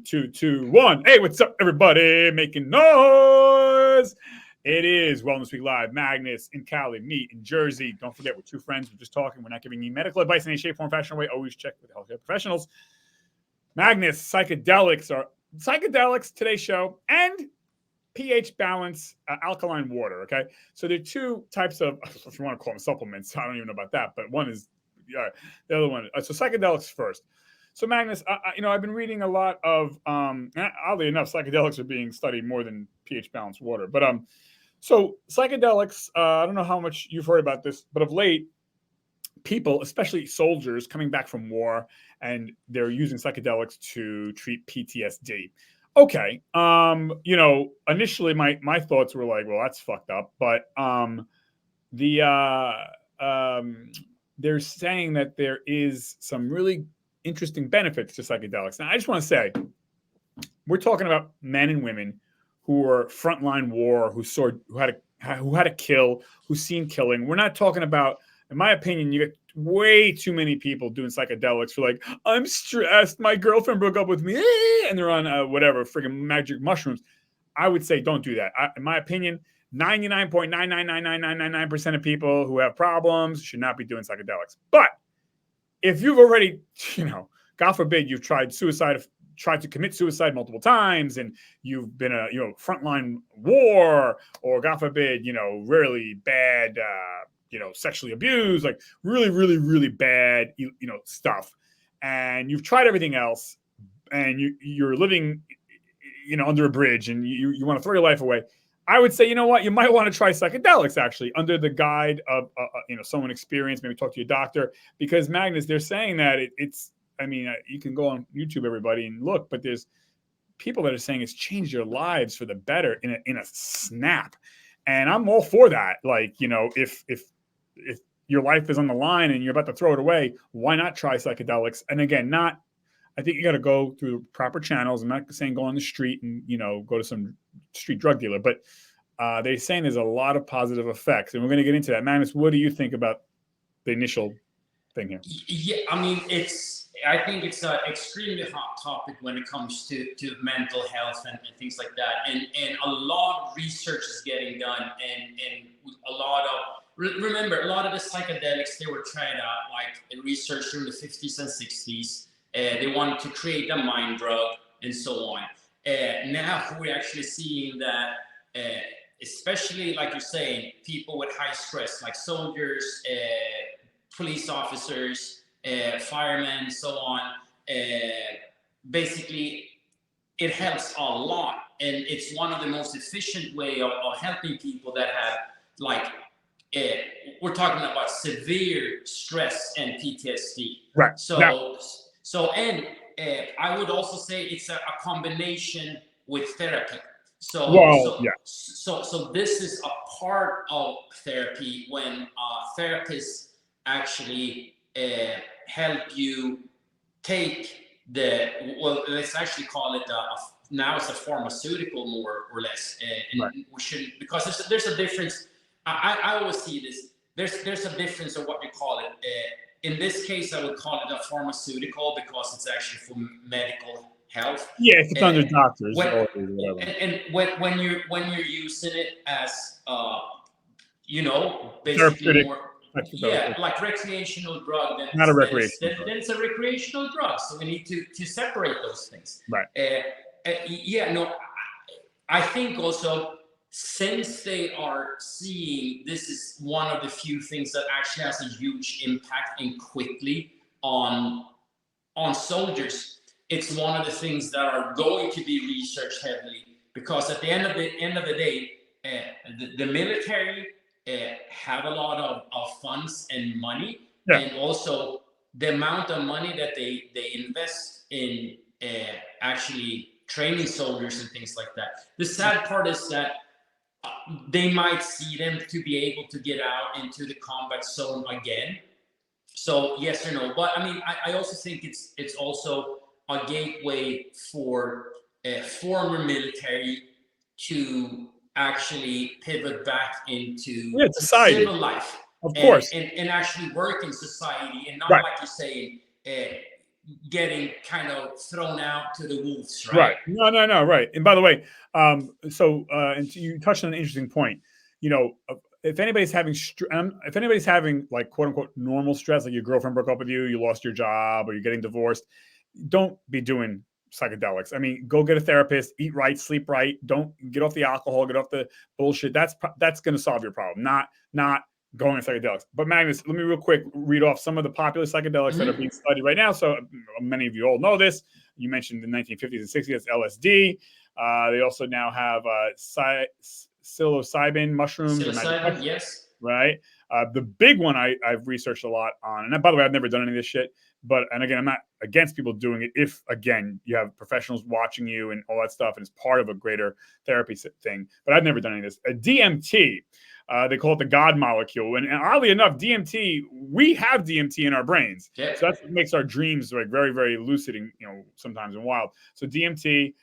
2, 2, 1. Hey, what's up, everybody? Making noise. It is Wellness Week Live. Magnus in Cali, me in Jersey. Don't forget, we're two friends. We're just talking. We're not giving you medical advice in any shape, form, fashion, or way. Always check with healthcare professionals. Magnus, psychedelics today's show, and pH balance alkaline water. Okay, so there are two types of, if you want to call them supplements, I don't even know about that, but one is the other one. So psychedelics first. So Magnus, I've been reading a lot of, oddly enough, psychedelics are being studied more than pH balanced water. But so psychedelics, I don't know how much you've heard about this, but of late, people, especially soldiers coming back from war, and they're using psychedelics to treat PTSD. Okay, initially my thoughts were like, well, that's fucked up, but they're saying that there is some really interesting benefits to psychedelics. Now, I just want to say, we're talking about men and women who were frontline war, who had to kill, who've seen killing. We're not talking about, in my opinion, you get way too many people doing psychedelics for like, I'm stressed, my girlfriend broke up with me, and they're on whatever, friggin' magic mushrooms. I would say don't do that. In my opinion, 99.9999999% of people who have problems should not be doing psychedelics. But if you've already, God forbid, you've tried to commit suicide multiple times, and you've been frontline war, or God forbid, really bad, sexually abused, like really, really, really bad, stuff, and you've tried everything else, and you're living, under a bridge, and you want to throw your life away, I would say, you know what, you might want to try psychedelics actually under the guide of, someone experienced. Maybe talk to your doctor, because Magnus, they're saying that it's. I mean, you can go on YouTube, everybody, and look, but there's people that are saying it's changed their lives for the better in a snap, and I'm all for that. Like, if your life is on the line and you're about to throw it away, why not try psychedelics? And again, I think you got to go through proper channels. I'm not saying go on the street and, go to some street drug dealer, but they're saying there's a lot of positive effects. And we're going to get into that. Magnus, what do you think about the initial thing here? Yeah, I mean, I think it's an extremely hot topic when it comes to mental health and things like that. And a lot of research is getting done, and a lot of, remember, a lot of the psychedelics, they were tried out, like research during the 50s and 60s. They wanted to create a mind drug and so on. Now we're actually seeing that, especially like you're saying, people with high stress, like soldiers, police officers, firemen, so on. Basically, it helps a lot, and it's one of the most efficient way of helping people that have, like, we're talking about severe stress and PTSD. Right. And I would also say it's a combination with therapy. So this is a part of therapy when therapists actually help you take let's actually call it now it's a pharmaceutical, more or less, and right. We shouldn't, because there's a difference. I always see this. There's a difference of what you call it. In this case, I would call it a pharmaceutical because it's actually for medical health. Yeah, if it's under doctors. When you're using it as basically more. Yeah, like recreational drug. Then not a recreational drug. Then it's a recreational drug. So we need to separate those things. Right. I think also, since they are seeing this is one of the few things that actually has a huge impact and quickly on soldiers, it's one of the things that are going to be researched heavily, because at the end of the day, the military have a lot of funds and money, yeah. And also the amount of money that they invest in actually training soldiers and things like that. The sad part is that they might see them to be able to get out into the combat zone again. So yes or no, but I mean, I also think it's also a gateway for former military to actually pivot back into civil life, of course, and actually work in society, and not, right. Like you're saying, getting kind of thrown out to the wolves, Right. right? No. Right. And by the way, and you touched on an interesting point. You know, if anybody's having if anybody's having like quote unquote normal stress, like your girlfriend broke up with you lost your job, or you're getting divorced, don't be doing psychedelics. I mean, go get a therapist, eat right, sleep right. Don't get off the alcohol, get off the bullshit. That's going to solve your problem. Not going to psychedelics. But Magnus, let me real quick read off some of the popular psychedelics that are being studied right now. So many of you all know this. You mentioned the 1950s and 60s, that's LSD. They also now have psilocybin mushrooms or magic Psilocybin, mushrooms, yes. right? The big one I've researched a lot on, and by the way, I've never done any of this shit. And again, I'm not against people doing it if, again, you have professionals watching you and all that stuff, and it's part of a greater therapy thing. But I've never done any of this. DMT, they call it the God molecule. And oddly enough, DMT, we have DMT in our brains. Yeah. So that's what makes our dreams like very, very lucid and, sometimes and wild. So DMT,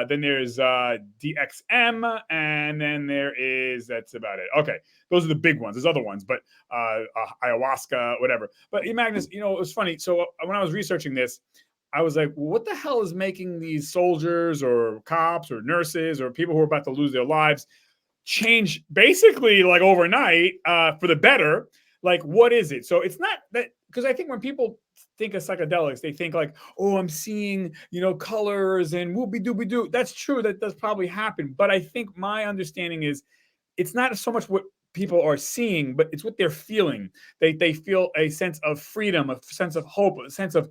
then there's DXM, and then that's about it. Okay. Those are the big ones. There's other ones, but ayahuasca, whatever. But Magnus, it was funny. So when I was researching this, I was like, well, what the hell is making these soldiers or cops or nurses or people who are about to lose their lives change basically like overnight for the better? Like, what is it? So it's not that, because I think when people think of psychedelics, they think like, oh, I'm seeing, colors and whoopie doopie doo. That's true. That does probably happen. But I think my understanding is it's not so much what people are seeing, but it's what they're feeling. They feel a sense of freedom, a sense of hope, a sense of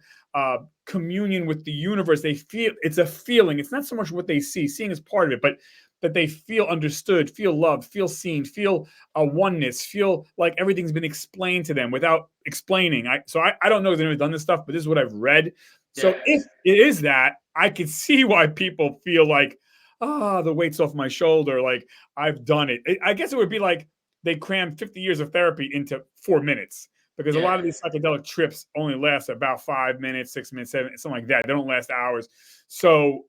communion with the universe. They feel it's a feeling. It's not so much what they see. Seeing is part of it, but that they feel understood, feel loved, feel seen, feel a oneness, feel like everything's been explained to them without explaining. I don't know if they've done this stuff, but this is what I've read. So if it is that, I can see why people feel like, the weight's off my shoulder. Like, I've done it. I guess it would be like they crammed 50 years of therapy into 4 minutes, because a lot of these psychedelic trips only last about 5 minutes, 6 minutes, 7, something like that. They don't last hours. So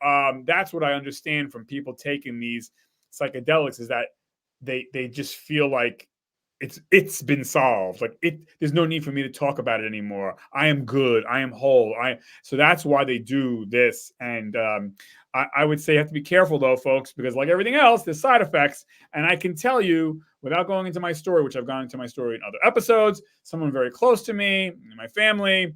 that's what I understand from people taking these psychedelics, is that they just feel like it's been solved. Like there's no need for me to talk about it anymore. I am good. I am whole. So that's why they do this. And I would say you have to be careful though, folks, because like everything else, there's side effects. And I can tell you, without going into my story, which I've gone into my story in other episodes, someone very close to me, my family,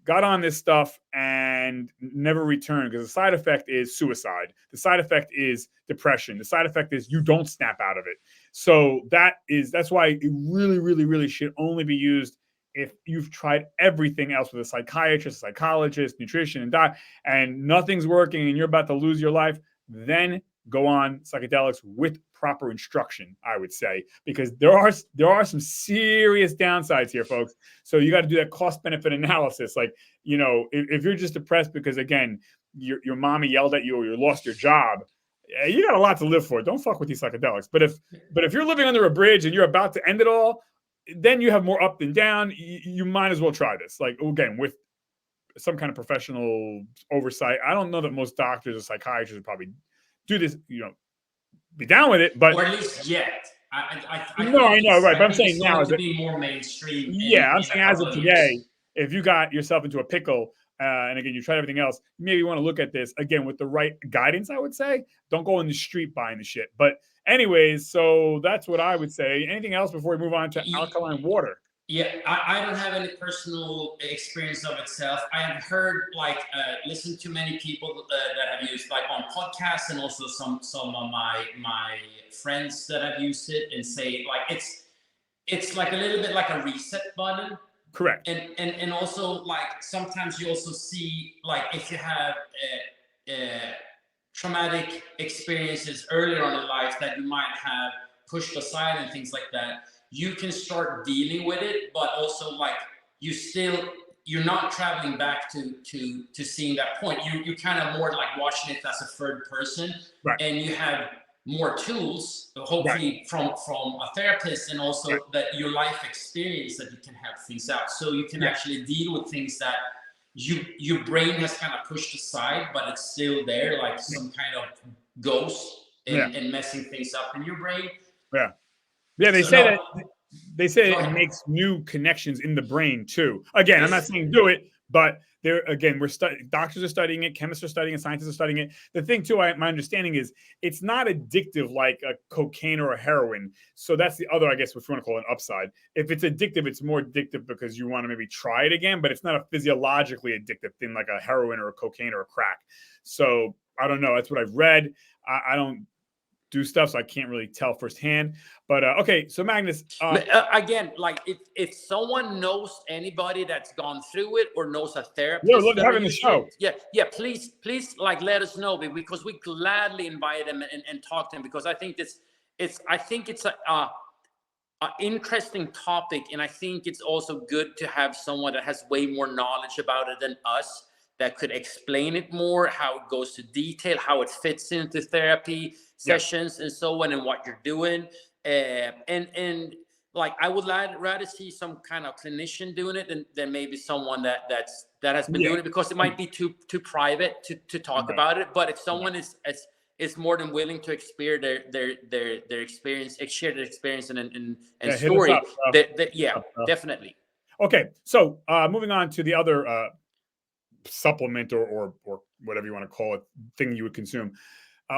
got on this stuff and never returned, because the side effect is suicide. The side effect is depression. The side effect is you don't snap out of it. So that's why it really, really, really should only be used if you've tried everything else with a psychiatrist, psychologist, nutrition, and diet, and nothing's working and you're about to lose your life. Then go on psychedelics with proper instruction, I would say, because there are some serious downsides here, folks. So you got to do that cost benefit analysis. Like, if you're just depressed because, again, your mommy yelled at you or you lost your job, you got a lot to live for. Don't fuck with these psychedelics. But if you're living under a bridge and you're about to end it all, then you have more up than down. You might as well try this. Like, again, with some kind of professional oversight. I don't know that most doctors or psychiatrists would probably do this, be down with it, but or at least yet. I know, right? But I'm saying now is going to be more mainstream. I'm saying as of today, if you got yourself into a pickle, and again you tried everything else, you maybe want to look at this again with the right guidance. I would say don't go in the street buying the shit. But anyways, so that's what I would say. Anything else before we move on to alkaline water? Yeah, I don't have any personal experience of itself. I have heard, listened to many people that have used, like, on podcasts, and also some of my friends that have used it, and say, like, it's like a little bit like a reset button. Correct. And also, like, sometimes you also see, like, if you have traumatic experiences earlier on in life that you might have pushed aside and things like that, you can start dealing with it, but also, like, you're not traveling back to seeing that point. You kind of more like watching it as a third person, right. And you have more tools, hopefully, right, from a therapist, and also, right, that your life experience, that you can help things out, so you can, yeah, actually deal with things that your brain has kind of pushed aside, but it's still there, like some kind of ghost, and messing things up in your brain. Yeah. Yeah, they say it makes new connections in the brain too. Again, I'm not saying do it, But there again, doctors are studying it, chemists are studying it, scientists are studying it. The thing too, my understanding is it's not addictive like a cocaine or a heroin. So that's the other, I guess, what you want to call an upside. If it's addictive, it's more addictive because you want to maybe try it again, but it's not a physiologically addictive thing like a heroin or a cocaine or a crack. So I don't know. That's what I've read. I don't do stuff, so I can't really tell firsthand. But okay, so Magnus, again, like if someone knows anybody that's gone through it or knows a therapist, yeah, love having the show. Please, like let us know, because we gladly invite them and talk to them, because I think it's a interesting topic, and I think it's also good to have someone that has way more knowledge about it than us, that could explain it more, how it goes to detail, how it fits into therapy sessions and so on, and what you're doing. And like I would rather see some kind of clinician doing it than maybe someone that has been doing it, because it might be too private to talk about it. But if someone is more than willing to experience their experience, share their experience and story, definitely. Okay, so moving on to the other supplement or whatever you want to call it, thing you would consume.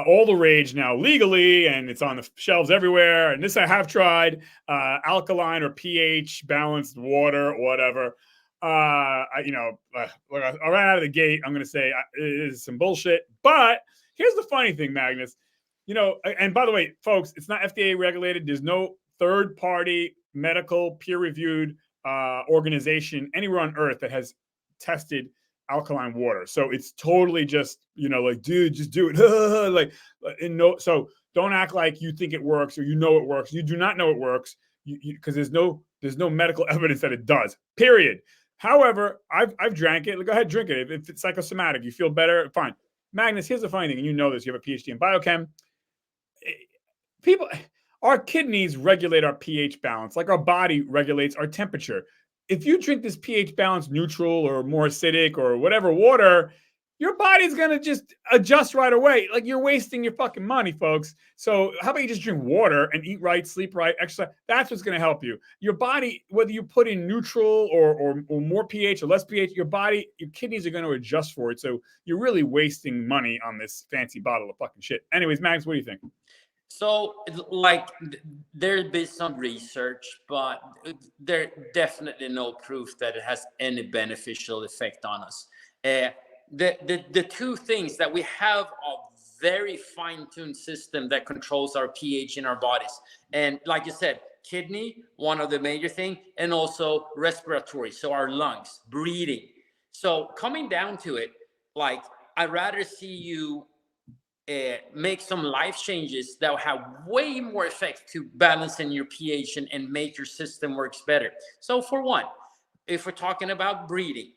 All the rage now legally, and it's on the shelves everywhere. And this I have tried, alkaline or pH balanced water, whatever. I ran out of the gate. I'm going to say it is some bullshit. But here's the funny thing, Magnus. And by the way, folks, it's not FDA regulated. There's no third party medical peer reviewed organization anywhere on earth that has tested alkaline water. So it's totally just, like, dude, just do it. Like, so don't act like you think it works or it works. You do not know it works, because there's no medical evidence that it does. Period. However, I've drank it. Go ahead, drink it. If it's psychosomatic, you feel better, fine. Magnus, here's the funny thing, and you know this. You have a PhD in biochem. Our kidneys regulate our pH balance, like our body regulates our temperature. If you drink this pH balance neutral or more acidic or whatever water, your body's going to just adjust right away. Like, you're wasting your fucking money, folks. So how about you just drink water and eat right, sleep right, exercise? That's what's going to help you. Your body, whether you put in neutral or more pH or less pH, your kidneys are going to adjust for it. So you're really wasting money on this fancy bottle of fucking shit. Anyways, Max, what do you think? So, like, there's been some research, but there's definitely no proof that it has any beneficial effect on us. The two things that we have a very fine-tuned system that controls our pH in our bodies, and like you said, kidney, one of the major things, and also respiratory, so our lungs, breathing. So coming down to it, like, I'd rather see you make some life changes that will have way more effect to balancing your pH and make your system works better. So for one, if we're talking about breathing,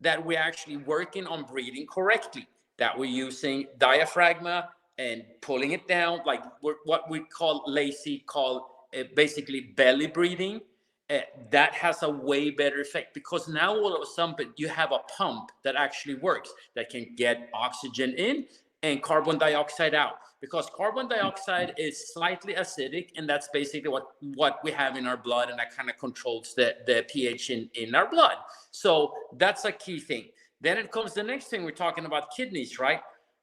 that we're actually working on breathing correctly, that we're using diaphragm and pulling it down, like what we call basically belly breathing. That has a way better effect, because now all of a sudden you have a pump that actually works, that can get oxygen in and carbon dioxide out, because carbon dioxide is slightly acidic, and that's basically what we have in our blood, and that kind of controls the pH in our blood. So that's a key thing. Then it comes the next thing, we're talking about kidneys, right?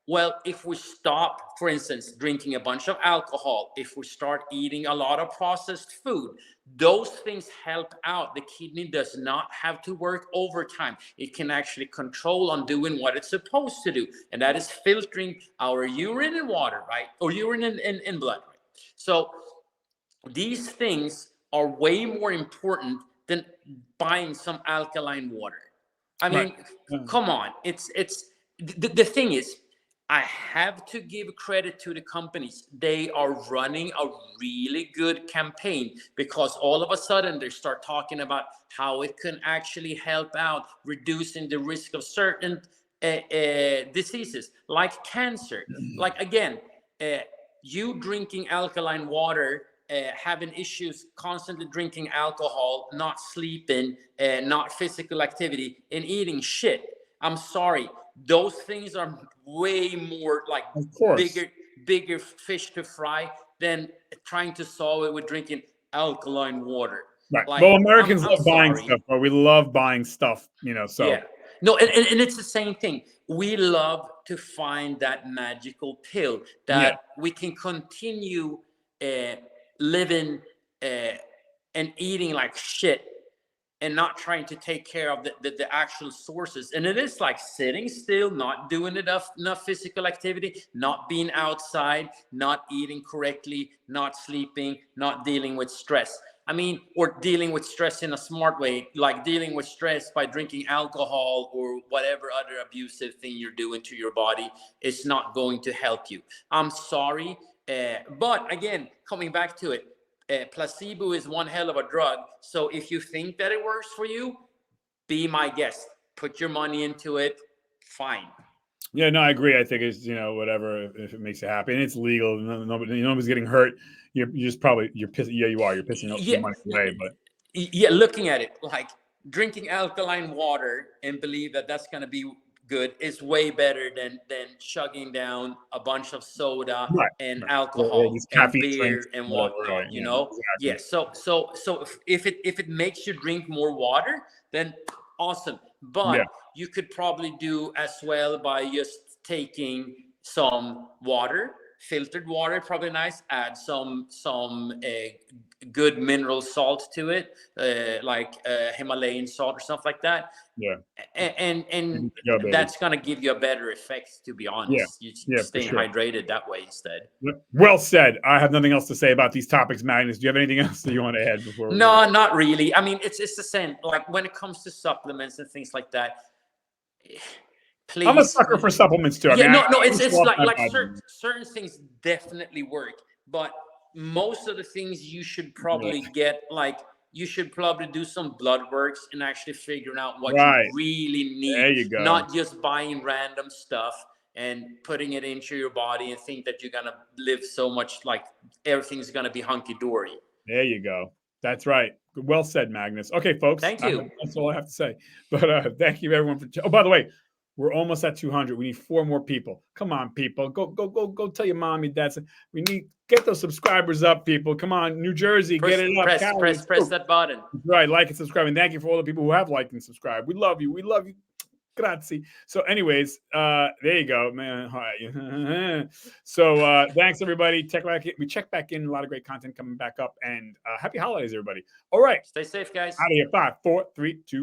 Well, if we stop, for instance, drinking a bunch of alcohol, if we start eating a lot of processed food, those things help out. The kidney does not have to work overtime. It can actually control on doing what it's supposed to do, and that is filtering our urine and water, right? Or urine and blood, right? So these things are way more important than buying some alkaline water. I mean, come on. The thing is, I have to give credit to the companies. They are running a really good campaign, because all of a sudden they start talking about how it can actually help out reducing the risk of certain diseases like cancer. Like, again, you drinking alkaline water, having issues constantly drinking alcohol, not sleeping, not physical activity, and eating shit. I'm sorry. Those things are way more like bigger fish to fry than trying to solve it with drinking alkaline water. Right. Like, well, Americans love buying stuff, but we love buying stuff, so. Yeah. No, and it's the same thing. We love to find that magical pill that we can continue living and eating like shit and not trying to take care of the actual sources. And it is like sitting still, not doing enough physical activity, not being outside, not eating correctly, not sleeping, not dealing with stress. I mean, or dealing with stress in a smart way, like dealing with stress by drinking alcohol or whatever other abusive thing you're doing to your body is not going to help you. I'm sorry. But again, coming back to it, placebo is one hell of a drug. So if you think that it works for you, be my guest. Put your money into it. Fine. Yeah, no, I agree. I think it's, whatever, if it makes you happy and it's legal, nobody's getting hurt. You're just you're pissing. Yeah, you are. You're pissing your money away. But yeah, looking at it like drinking alkaline water and believe that that's going to be good is way better than chugging down a bunch of soda and alcohol and beer and whatnot. Yeah. So if it makes you drink more water, then awesome. But you could probably do as well by just taking some water, filtered water, probably nice. Add some good mineral salt to it, like Himalayan salt or something like that. Yeah, and that's gonna give you a better effect. To be honest, you staying hydrated that way instead. Well said. I have nothing else to say about these topics, Magnus. Do you have anything else that you want to add before? No, not really. I mean, it's the same. Like when it comes to supplements and things like that. Please. I'm a sucker for supplements too. It's like certain things definitely work, but most of the things you should probably get, like you should probably do some blood works and actually figuring out what you really need. There you go. Not just buying random stuff and putting it into your body and think that you're gonna live so much like everything's gonna be hunky dory. There you go. That's right. Well said, Magnus. Okay, folks. Thank you. That's all I have to say. But thank you everyone for. Oh, by the way, we're almost at 200. We need 4 more people. Come on, people. Go tell your mom, your dad. We need get those subscribers up, people. Come on, New Jersey, get it up. Press that button. Right, like and subscribe. And thank you for all the people who have liked and subscribed. We love you. We love you. Grazie. So anyways, there you go, man. Hi. So thanks everybody. We check back in. A lot of great content coming back up. And happy holidays, everybody. All right. Stay safe, guys. Out of here. 5, 4, 3, 2.